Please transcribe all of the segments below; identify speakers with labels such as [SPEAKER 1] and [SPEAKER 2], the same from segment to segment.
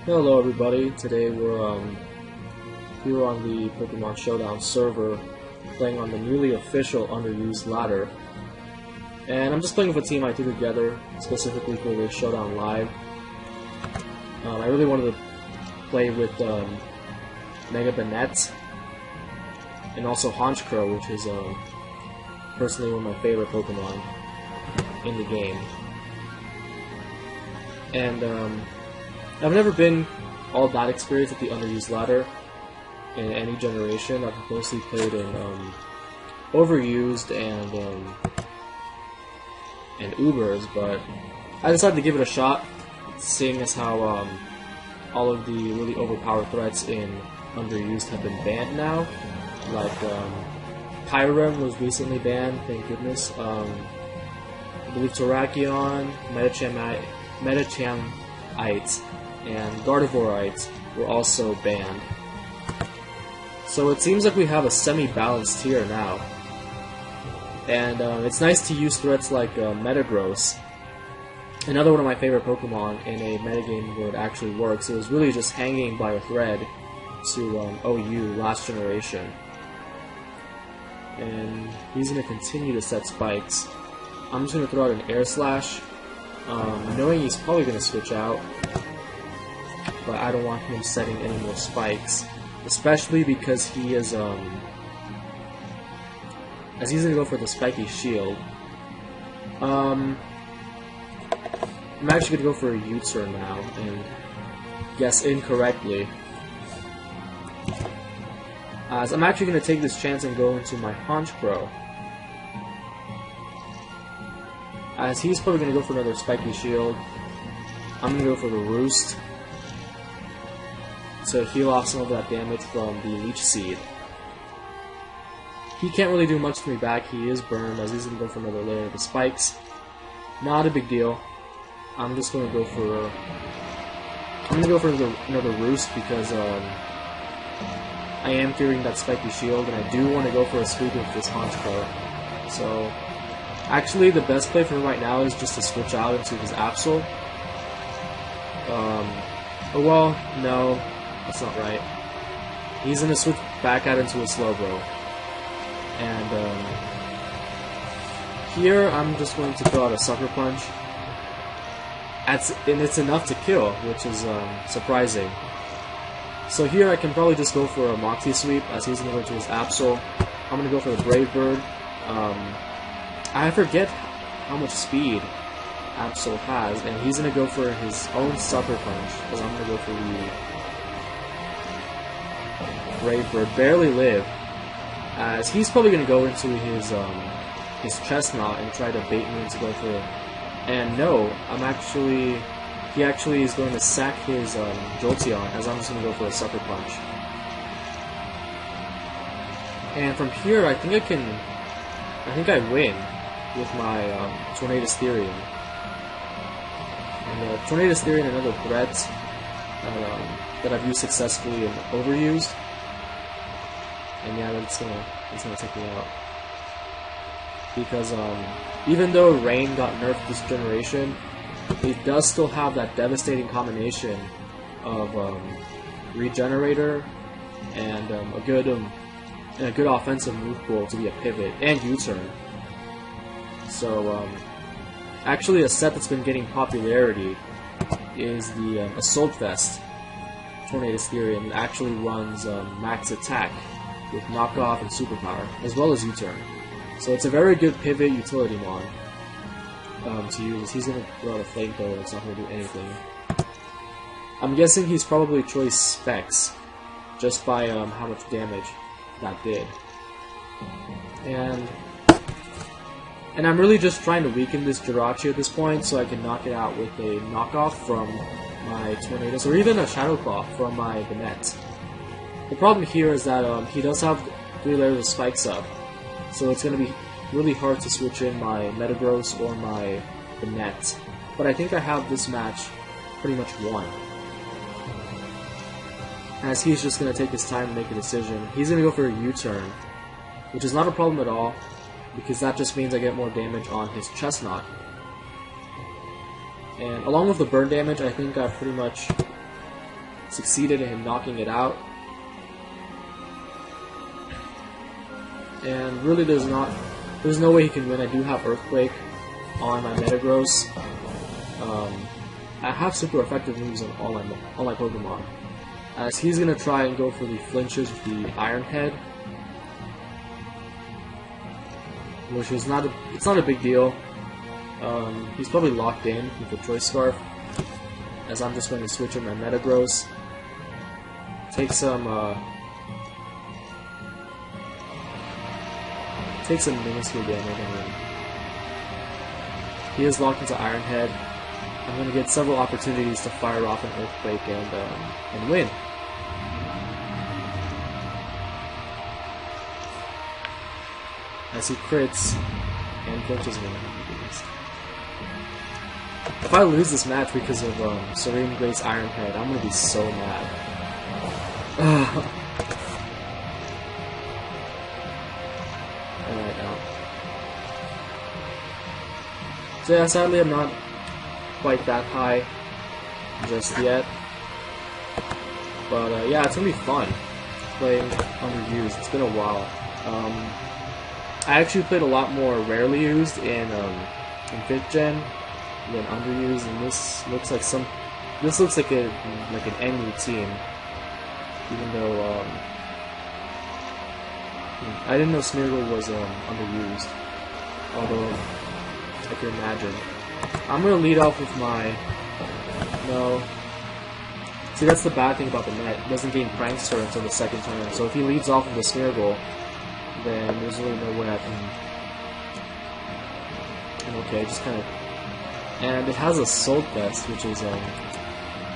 [SPEAKER 1] Hello everybody, today we're here on the Pokemon Showdown server playing on the newly official underused ladder. And I'm just playing with a team I threw together specifically for the Showdown Live. I really wanted to play with Mega Banette and also Honchkrow, which is personally one of my favorite Pokemon in the game. And I've never been all that experienced with the underused ladder in any generation. I've mostly played in overused and Ubers, but I decided to give it a shot, seeing as how all of the really overpowered threats in underused have been banned now. Like Kyurem was recently banned, thank goodness. I believe Terrakion, Medicham-ite, and Gardevoirite were also banned. So it seems like we have a semi-balanced tier now. And it's nice to use threats like Metagross, another one of my favorite Pokemon in a metagame where it actually works. It was really just hanging by a thread to OU last generation. And he's going to continue to set spikes. I'm just going to throw out an Air Slash, knowing he's probably going to switch out. But I don't want him setting any more spikes, especially because he is as he's gonna go for the spiky shield. I'm actually gonna go for a U-turn now and guess incorrectly, as I'm actually gonna take this chance and go into my Honchkrow, as he's probably gonna go for another spiky shield. I'm gonna go for the Roost to heal off some of that damage from the Leech Seed. He can't really do much to me back. He is burned, as he's going to go for another layer of the spikes. Not a big deal. I'm just going to go for another Roost because I am fearing that spiky shield, and I do want to go for a sweep with this Honchkrow. So actually, the best play for him right now is just to switch out into his Absol. Oh well, no. That's not right. He's going to switch back out into a Slowbro. And here I'm just going to throw out a Sucker Punch. And it's enough to kill, which is surprising. So here I can probably just go for a Moxie Sweep, as he's going to go into his Absol. I'm going to go for the Brave Bird. I forget how much speed Absol has, and he's going to go for his own Sucker Punch, because I'm going to go for the Brave Bird. Barely Live, as he's probably going to go into his Chestnut and try to bait me into go for it. And no, he actually is going to sack his Jolteon, as I'm just going to go for a Sucker Punch. And from here, I think I win with my Tornadus Therian. And Tornadus Therian, another threat that I've used successfully and overused. And yeah, it's gonna take me out. Because even though Rain got nerfed this generation, it does still have that devastating combination of Regenerator and a good offensive move pool to be a pivot and U-turn. So actually, a set that's been getting popularity is the Assault Vest Tornadus Therian. That actually runs max attack with knockoff and superpower, as well as U-turn. So it's a very good pivot utility mon to use. He's going to throw out a flamethrower, and it's not going to do anything. I'm guessing he's probably choice Specs, just by how much damage that did. And I'm really just trying to weaken this Jirachi at this point, so I can knock it out with a knockoff from my Tornadus, or even a Shadow Claw from my Banette. The problem here is that he does have 3 layers of spikes up, so it's going to be really hard to switch in my Metagross or my Banette. But I think I have this match pretty much won, as he's just going to take his time to make a decision. He's going to go for a U-turn, which is not a problem at all, because that just means I get more damage on his Chestnut. And along with the burn damage, I think I've pretty much succeeded in him knocking it out. And really there's no way he can win. I do have Earthquake on my Metagross. I have super effective moves on all my Pokemon. As he's gonna try and go for the flinches with the Iron Head. Which is not a big deal. He's probably locked in with the Choice Scarf, as I'm just going to switch in my Metagross, take some minuscule damage. I mean, he is locked into Iron Head. I'm going to get several opportunities to fire off an Earthquake and win. As he crits and flinches me. If I lose this match because of Serene Grace Iron Head, I'm gonna be so mad. Alright, now. So yeah, sadly I'm not quite that high just yet. But yeah, it's gonna be fun playing underused. It's been a while. I actually played a lot more rarely used in 5th gen than underused, and this looks like an NU team, even though I didn't know Smeargle was underused, although I can imagine. I'm gonna lead off with my See, that's the bad thing about the net. It doesn't gain Prankster until the second turn, so if he leads off with the Smeargle, then there's really no way I can. Okay, just kind of. And it has a Assault Vest, which is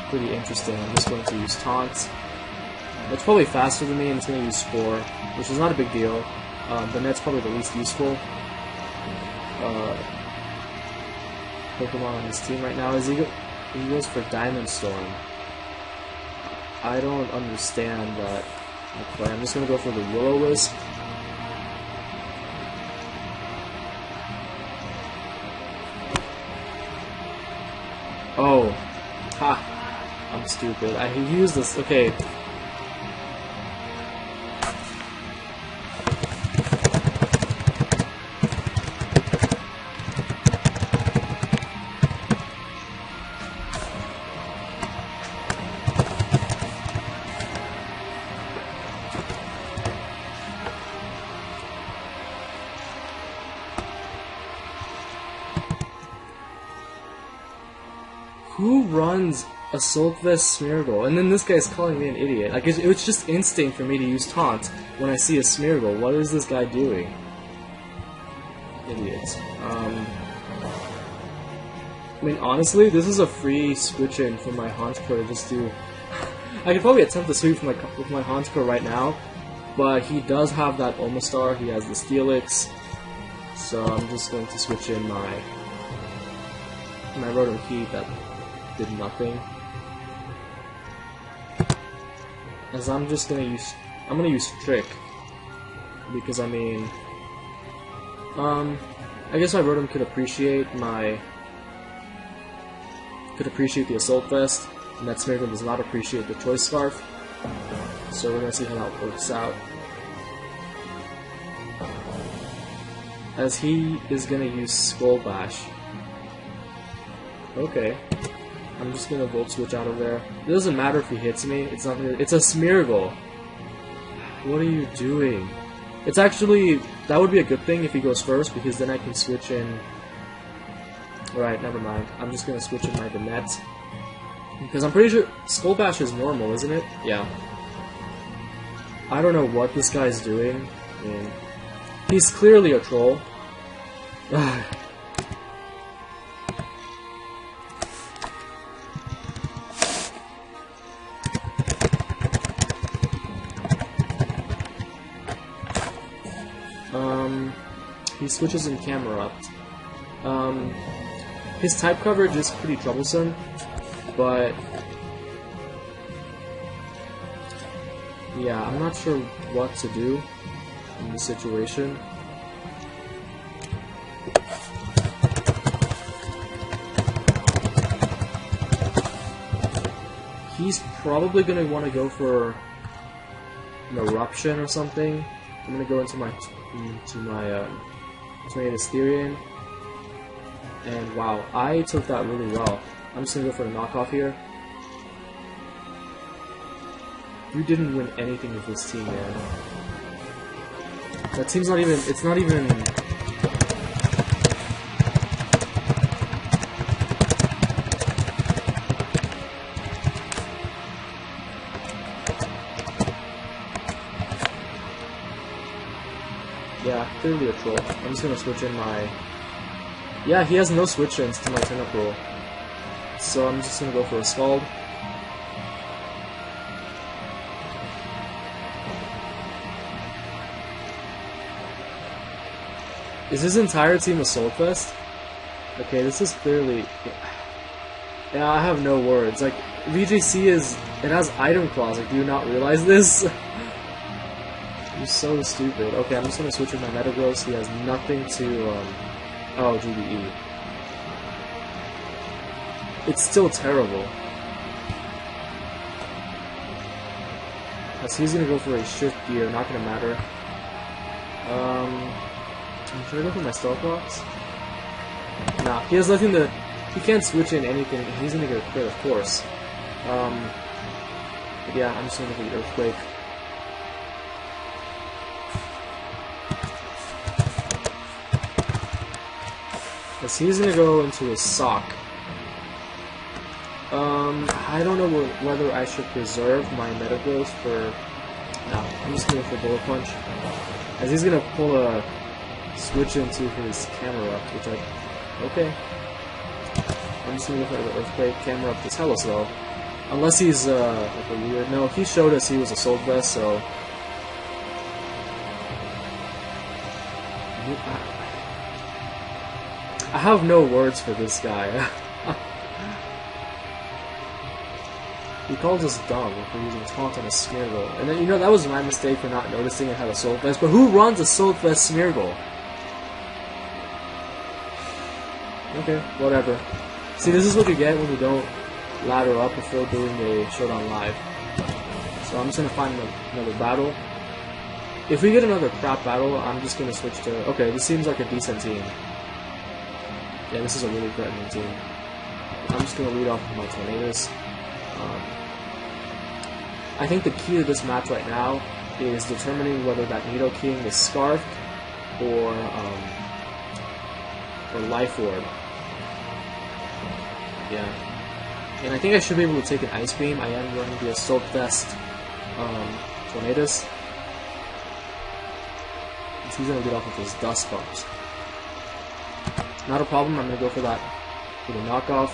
[SPEAKER 1] pretty interesting. I'm just going to use Taunt. It's probably faster than me, and it's going to use Spore, which is not a big deal. The net's probably the least useful Pokemon on his team right now. He goes for Diamond Storm. I don't understand that play. I'm just going to go for the Will-O-Wisp. Oh, ha! I'm stupid. I used this. Okay. Who runs Assault Vest Smeargle? And then this guy's calling me an idiot. Like, it's just instinct for me to use Taunt when I see a Smeargle. What is this guy doing? Idiots. I mean, honestly, this is a free switch-in for my Haunter. Just to... I could probably attempt to sweep with my Haunter right now, but he does have that Omastar. He has the Steelix. So I'm just going to switch in my Rotom Key that did nothing. As I'm gonna use Trick, because I mean, I guess my Rotom could appreciate the Assault Vest, and that Smeargle does not appreciate the Choice Scarf. So we're gonna see how that works out. As he is gonna use Skull Bash. Okay. I'm just gonna Volt Switch out of there. It doesn't matter if he hits me. It's not. It's a Smeargle. What are you doing? It's actually, that would be a good thing if he goes first, because then I can switch in. Alright, never mind. I'm just gonna switch in my Banette, because I'm pretty sure Skull Bash is normal, isn't it? Yeah. I don't know what this guy's doing. I mean, he's clearly a troll. He switches in Camerupt. His type coverage is pretty troublesome, but yeah, I'm not sure what to do in this situation. He's probably gonna want to go for an eruption or something. I'm gonna go into my Tornadus Therian, and wow, I took that really well. I'm just gonna go for a knockoff here. You didn't win anything with this team, man. That team's not even. It's not even. Yeah, clearly a troll. I'm just gonna switch in my... Yeah, he has no switch-ins to my Tentacle. So I'm just gonna go for a Scald. Is his entire team a Soulfest? Okay, this is clearly... Yeah, I have no words. Like, VJC is... It has item claws. Like, do you not realize this? You're so stupid. Okay, I'm just gonna switch with my Metagross. He has nothing to, oh, GBE. It's still terrible. So he's gonna go for a Shift Gear, not gonna matter. Should I go for my Stealth Rocks? Nah, he has nothing to... He can't switch in anything. He's gonna get a crit, of course. But yeah, I'm just gonna go for the Earthquake. Because he's gonna go into a Sock. I don't know whether I should preserve my Metagross for... No, I'm just gonna go for Bullet Punch. As he's gonna pull a switch into his Camera, which I... Okay. I'm just gonna go for the Earthquake. Camera up is hella slow. Unless he's, like a weird... No, he showed us he was a Soul Vest, so... I have no words for this guy. He calls us dumb for using taunt on a Smeargle. And then, you know, that was my mistake for not noticing it had a Soul Vest. But who runs a Soul Vest Smeargle? Okay, whatever. See, this is what you get when you don't ladder up before doing a Showdown Live. So I'm just gonna find another battle. If we get another crap battle, I'm just gonna switch to... Okay, this seems like a decent team. Yeah, this is a really threatening team. I'm just gonna lead off with my Tornadus. I think the key to this match right now is determining whether that Nidoking is Scarfed or Life Orb. Yeah. And I think I should be able to take an Ice Beam. I am running the Assault Vest Tornadus. He's gonna get off with his Dust Bumps. Not a problem, I'm gonna go for that for the knockoff.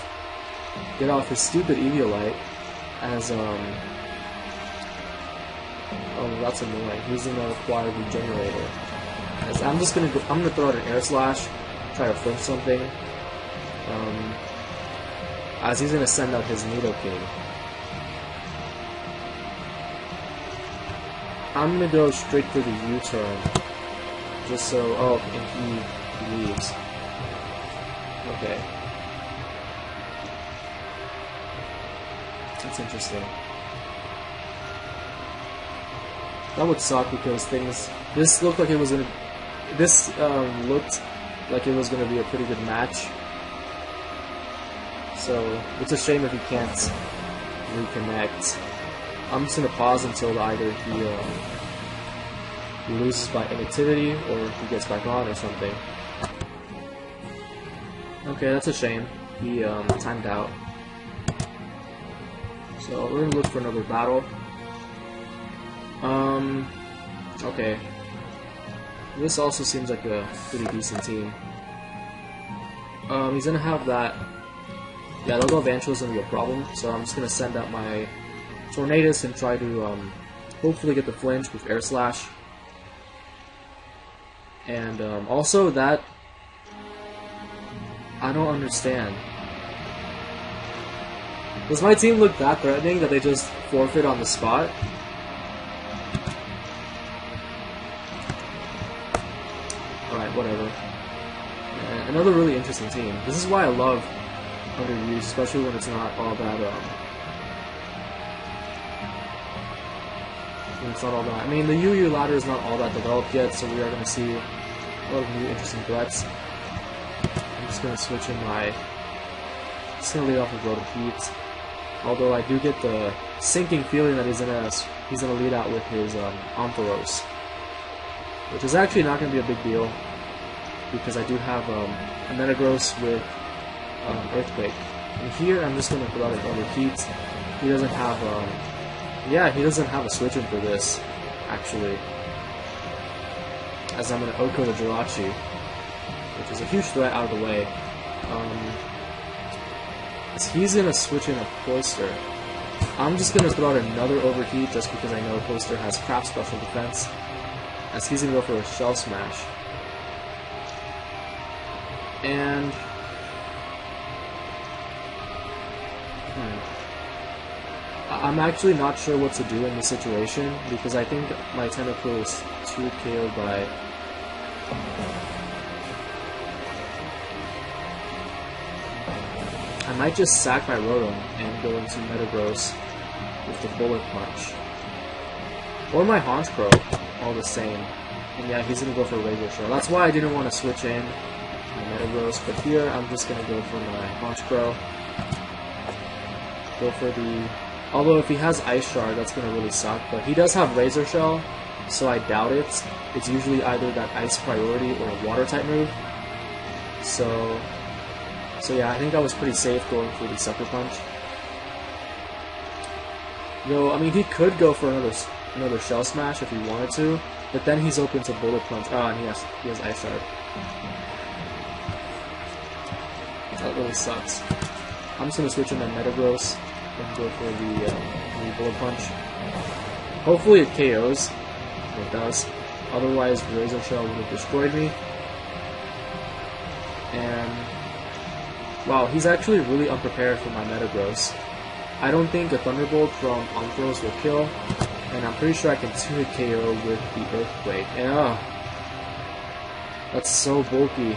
[SPEAKER 1] Get off his stupid Eviolite as oh, that's annoying. He's gonna acquire Regenerator. As I'm gonna throw out an Air Slash, try to flinch something. As he's gonna send out his Nidoking. I'm gonna go straight for the U-turn. Just so and he leaves. Okay. That's interesting. That would suck because this looked like it was looked like it was gonna be a pretty good match. So it's a shame if he can't reconnect. I'm just gonna pause until either he loses by inactivity or he gets back on or something. Okay, that's a shame. He timed out. So we're gonna look for another battle. Okay. This also seems like a pretty decent team. He's gonna have that. Yeah, they'll go Vancho is gonna be a problem. So I'm just gonna send out my Tornadus and try to hopefully get the flinch with Air Slash. And also that I don't understand. Does my team look that threatening that they just forfeit on the spot? Alright, whatever. And another really interesting team. This is why I love underused, especially when it's not all that It's not all that. I mean, the UU ladder is not all that developed yet, so we are going to see a lot of new interesting threats. I'm just going to switch in my... Just going to lead off with Road of Heat. Although I do get the sinking feeling that he's going to lead out with his Ampharos. Which is actually not going to be a big deal, because I do have a Metagross with Earthquake. And here I'm just going to throw out another Heat. He doesn't have yeah, he doesn't have a switch in for this, actually. As I'm going to Oko the Jirachi, which is a huge threat out of the way. As he's going to switch in a Cloyster. I'm just going to throw out another Overheat just because I know Cloyster has crap special defense. As he's going to go for a Shell Smash. And... I'm actually not sure what to do in this situation, because I think my Tentacle is too KO'd by... I might just sack my Rotom and go into Metagross with the Bullet Punch. Or my Honchkrow, all the same. And yeah, he's going to go for Razor Shell. That's why I didn't want to switch in my Metagross, but here I'm just going to go for my Honchkrow. Go for the... Although if he has Ice Shard, that's going to really suck, but he does have Razor Shell, so I doubt it. It's usually either that Ice Priority or a Water-type move. So yeah, I think I was pretty safe going for the Sucker Punch. Though, I mean, he could go for another Shell Smash if he wanted to, but then he's open to Bullet Punch. Oh, and he has Ice Shard. That really sucks. I'm just going to switch in my Metagross and go for the Bullet Punch. Hopefully it KOs. It does. Otherwise, Razor Shell would have destroyed me. And... wow, he's actually really unprepared for my Metagross. I don't think a Thunderbolt from Ampharos will kill, and I'm pretty sure I can 2-hit KO with the Earthquake. And that's so bulky.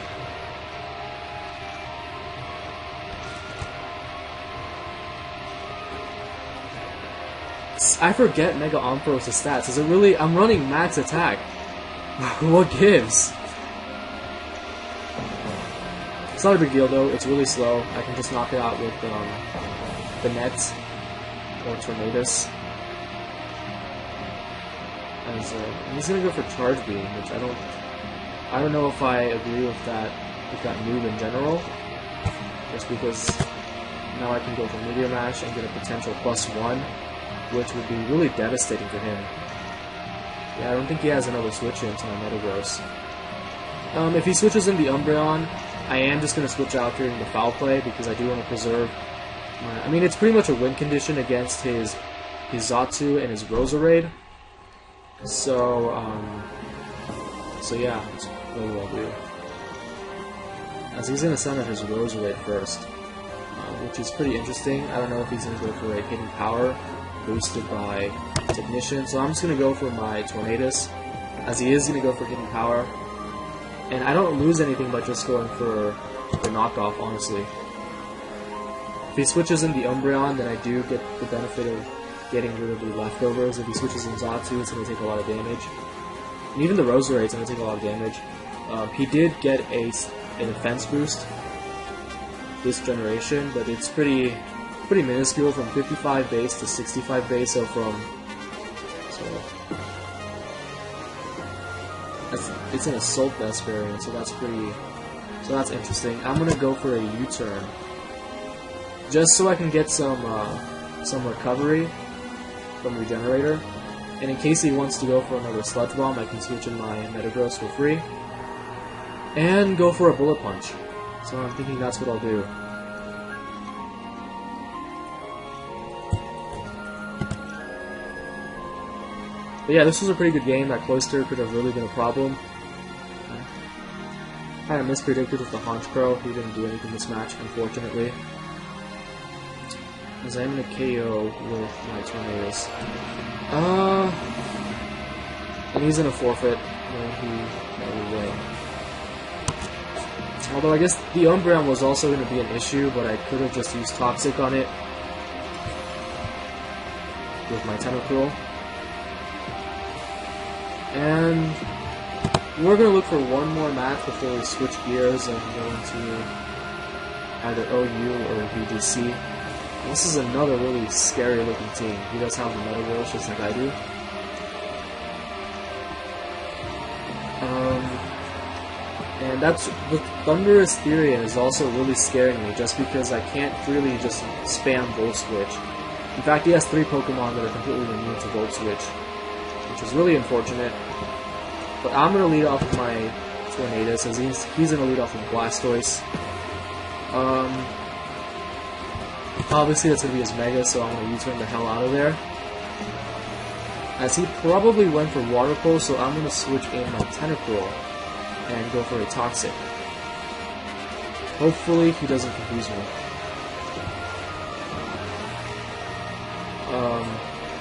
[SPEAKER 1] I forget Mega Ampharos' stats. Is it really? I'm running max attack. What gives? It's not a big deal though. It's really slow. I can just knock it out with the Nets or Tornadus. As he's gonna go for Charge Beam, which I don't know if I agree with that move in general. Just because now I can go for Meteor Mash and get a potential +1. Which would be really devastating for him. Yeah, I don't think he has another switch into my Metagross. If he switches in the Umbreon, I am just going to switch out during the Foul Play because I do want to preserve my... I mean, it's pretty much a win condition against his Xatu and his Roserade. So yeah, that's really well do. As he's going to send out his Roserade first, which is pretty interesting. I don't know if he's going to go for a Hidden Power boosted by Technician, so I'm just going to go for my Tornadus, as he is going to go for Hidden Power. And I don't lose anything by just going for knockoff, honestly. If he switches in the Umbreon, then I do get the benefit of getting rid of the leftovers. If he switches in Xatu, it's going to take a lot of damage. And even the Roserade is going to take a lot of damage. He did get a defense boost this generation, but it's pretty minuscule, from 55 base to 65 base, so it's an Assault Vest variant, so that's interesting. I'm gonna go for a U-turn, just so I can get some recovery from Regenerator, and in case he wants to go for another Sludge Bomb, I can switch in my Metagross for free, and go for a Bullet Punch. So I'm thinking that's what I'll do. But yeah, this was a pretty good game. That Cloyster could have really been a problem. Kind of mispredicted with the Honchkrow. He didn't do anything this match, unfortunately. As I'm going to KO with my Tornadus. And he's going to forfeit when he win. Although I guess the Umbreon was also going to be an issue, but I could have just used Toxic on it with my Tentacruel. And we're going to look for one more match before we switch gears and go into either OU or VDC. This is another really scary looking team. He does have the Metagross just like I do. And that's the Thunderous Therian is also really scaring me just because I can't really just spam Volt Switch. In fact, he has 3 Pokemon that are completely immune to Volt Switch, which is really unfortunate. But I'm going to lead off with my Tornadus, as he's going to lead off with Blastoise. Obviously that's going to be his Mega, so I'm going to U-turn the hell out of there. As he probably went for Water Pulse, so I'm going to switch in my Tentacruel and go for a Toxic. Hopefully he doesn't confuse me.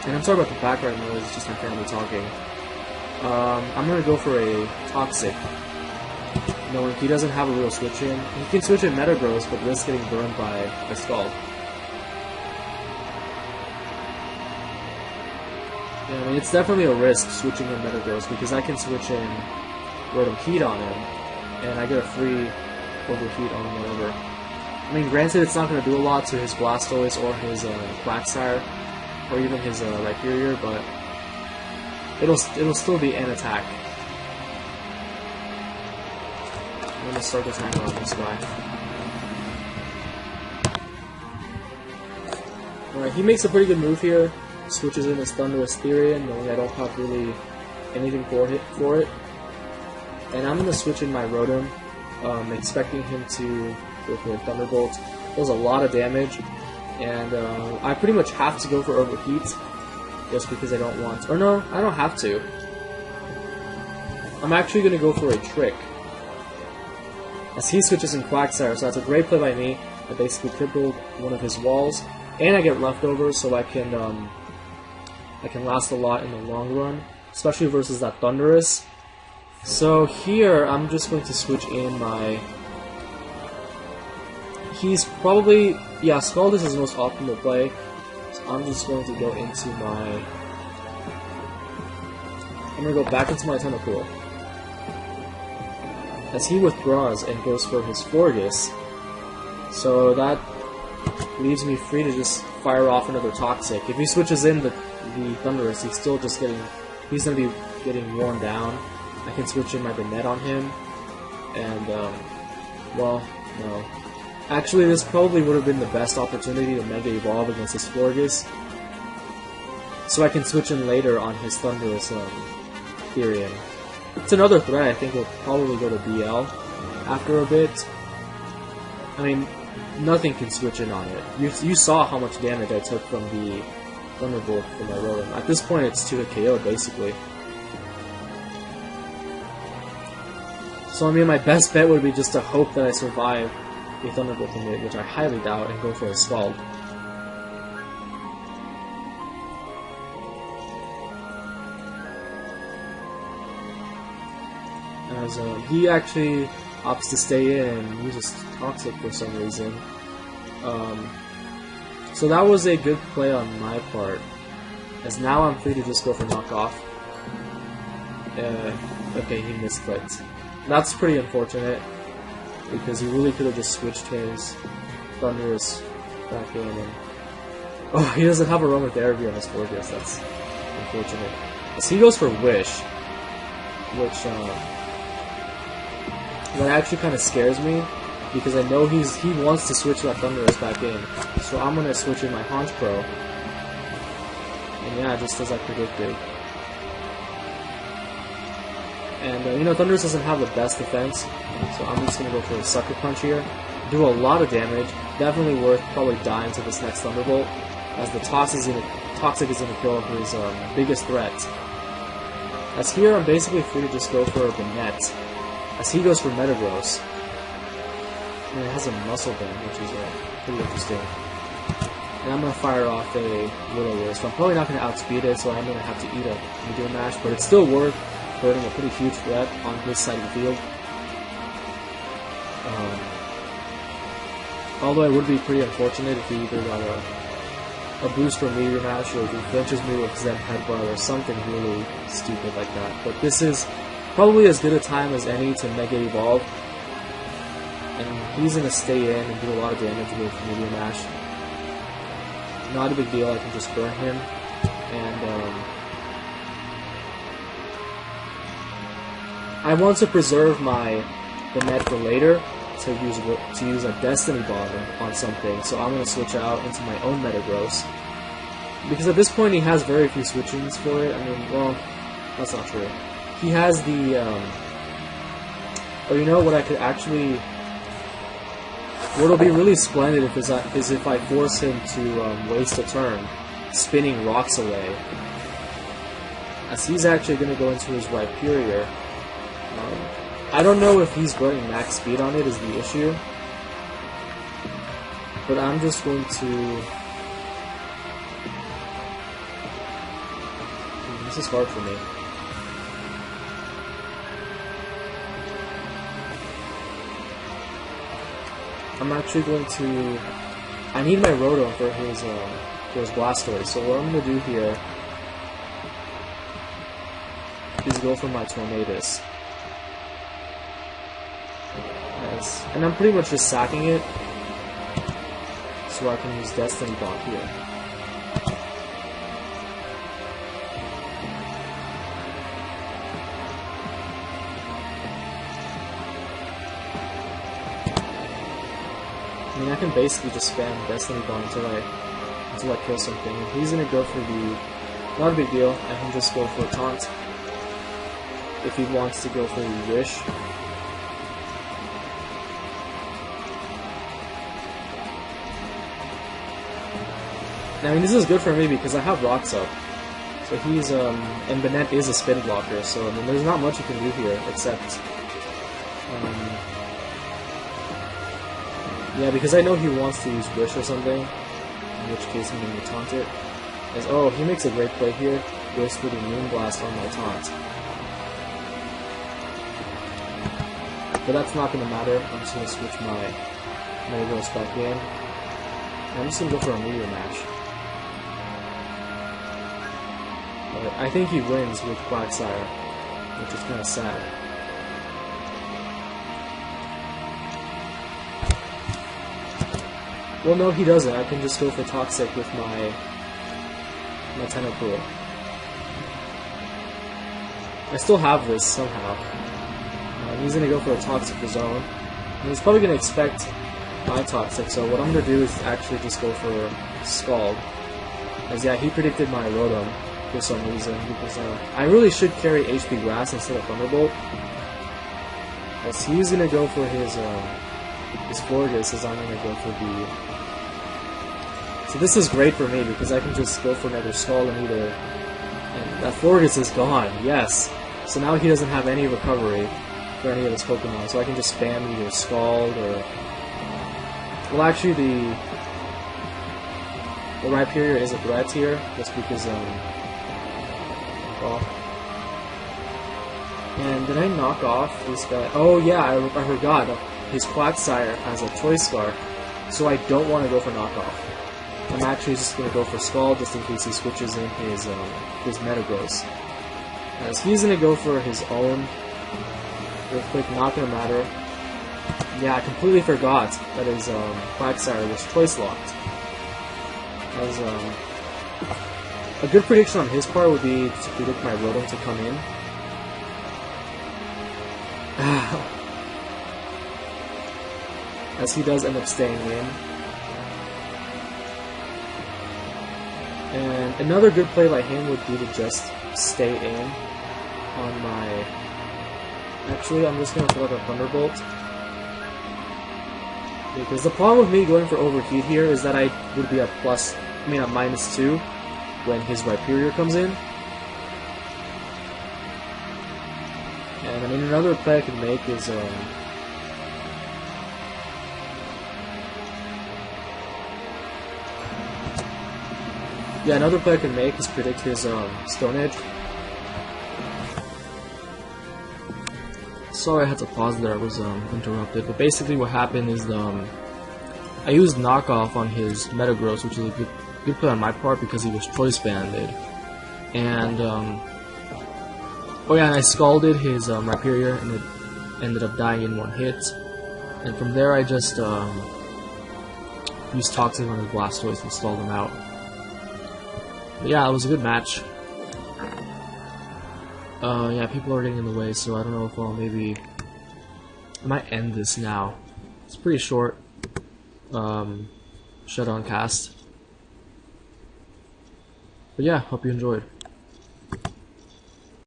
[SPEAKER 1] And I'm sorry about the background noise, it's just my family talking. I'm going to go for a Toxic, knowing he doesn't have a real switch in. He can switch in Metagross, but risks getting burned by a Scald. Yeah, I mean, it's definitely a risk switching in Metagross, because I can switch in Rotom Heat on him, and I get a free Overheat on whatever. I mean, granted, it's not going to do a lot to his Blastoise or his Quagsire, or even his Rhyperior, but it'll still be an attack. I'm going to start the timer on this guy. Alright, he makes a pretty good move here. Switches in his Thunderous Therian, knowing I don't have really anything for it. And I'm going to switch in my Rotom, expecting him to go for a Thunderbolt. Does a lot of damage, and I pretty much have to go for Overheat, just because I don't want... Or no, I don't have to. I'm actually going to go for a Trick, as he switches in Quagsire, so that's a great play by me. I basically crippled one of his walls, and I get leftovers, so I can last a lot in the long run, especially versus that Thundurus. So here, I'm just going to switch in my... He's probably... Yeah, Scaldus is the most optimal play, so I'm just going to go into my... I'm going to go back into my Tentacruel, as he withdraws and goes for his Florges. So that leaves me free to just fire off another Toxic. If he switches in the Thundurus, he's still just getting... He's going to be getting worn down. I can switch in my Banette on him, and, well, no. Actually, this probably would have been the best opportunity to Mega Evolve against his Florges, so I can switch in later on his Thunderous Therian. It's another threat. I think we'll probably go to BL after a bit. I mean, nothing can switch in on it. You saw how much damage I took from the Thunderbolt from my Rotom. At this point, it's 2-hit KO, basically. So, I mean, my best bet would be just to hope that I survive a Thunderbolt from it, which I highly doubt, and go for a Scald. As he actually opts to stay in and uses Toxic for some reason. So that was a good play on my part, as now I'm free to just go for Knockoff. Okay, he misclicked. That's pretty unfortunate, because he really could have just switched his Thundurus back in, and... Oh, he doesn't have a Aromatherapy on his Florges, that's unfortunate. So he goes for Wish, which, that actually kind of scares me, because I know he wants to switch that Thundurus back in, so I'm going to switch in my Honchkrow, and yeah, just as I predicted. And, you know, Thundurus doesn't have the best defense, so I'm just going to go for a Sucker Punch here. Do a lot of damage, definitely worth probably dying to this next Thunderbolt, as the Toxic is going to kill his biggest threat. As here, I'm basically free to just go for a Banette, as he goes for Metagross. And it has a Muscle Bend, which is pretty interesting. And I'm going to fire off a Will-O-Wisp. I'm probably not going to outspeed it, so I'm going to have to eat a Meteor Mash, but it's still worth hurting a pretty huge threat on this side of the field. Although it would be pretty unfortunate if he either got a boost from Meteor Mash, or if he flinches me with Zen Headbutt or something really stupid like that. But this is probably as good a time as any to Mega Evolve, and he's going to stay in and do a lot of damage with Meteor Mash. Not a big deal, I can just burn him, and I want to preserve the net for later to use a Destiny Bomb on something, so I'm going to switch out into my own Metagross. Because at this point he has very few switch-ins for it. I mean, well, that's not true. He has the, oh, you know what I could actually... What'll be really splendid is if I force him to waste a turn, spinning rocks away. As he's actually going to go into his Rhyperior. I don't know if he's running max speed on it is the issue, but I'm just going to... This is hard for me. I'm actually going to... I need my Rotom for his Blastoise, so what I'm going to do here is go for my Tornadus. And I'm pretty much just sacking it, so I can use Destiny Bomb here. I mean, I can basically just spam Destiny Bomb until I kill something. And he's gonna go for the... Not a big deal, I can just go for a Taunt if he wants to go for the Wish. I mean, this is good for me because I have Rocks up. So he's, and Banette is a spin blocker, so I mean, there's not much you can do here, except, yeah, because I know he wants to use Wish or something, in which case I'm going to taunt it. Oh, he makes a great play here, goes for the Moonblast on my taunt. But that's not going to matter, I'm just going to switch my Metagross back in. I'm just going to go for a Meteor Mash. I think he wins with Quagsire, which is kind of sad. Well, no, he doesn't. I can just go for Toxic with my Tentacool. I still have this somehow. He's going to go for a Toxic of his own. And he's probably going to expect my Toxic, so what I'm going to do is actually just go for Scald. As yeah, he predicted my Rotom for some reason, because I really should carry HP Grass instead of Thunderbolt. As he's gonna go for his Florges, as I'm gonna go for the... So this is great for me, because I can just go for another Scald and either... And that Florges is gone, yes! So now he doesn't have any recovery for any of his Pokemon, so I can just spam either Scald or... Well, actually the Rhyperior is a threat here, just because, And did I knock off this guy? Oh yeah, I forgot. His Quagsire has a Choice Scarf, so I don't want to go for knockoff. I'm actually just going to go for Scald just in case he switches in his Metagross. As he's going to go for his own Earthquake, not going to matter. Yeah, I completely forgot that his Quagsire was Choice Locked. As a good prediction on his part would be to predict my Rotom to come in. As he does end up staying in. And another good play by him would be to just stay in on my... Actually, I'm just going to throw out a Thunderbolt. Because the problem with me going for Overheat here is that I would be at -2 when his Rhyperior comes in. And I mean, another play I can make is yeah, another play I can make is predict his Stone Edge. Sorry I had to pause there, I was interrupted. But basically what happened is I used knockoff on his Metagross, which is a good play on my part because he was choice banded. And, oh yeah, and I scalded his Rhyperior, and it ended up dying in 1 hit. And from there I just used Toxic on his Blastoise and stalled him out. But yeah, it was a good match. Yeah, people are getting in the way, so I don't know if I'll maybe... I might end this now. It's pretty short. Shut on cast. But yeah, hope you enjoyed.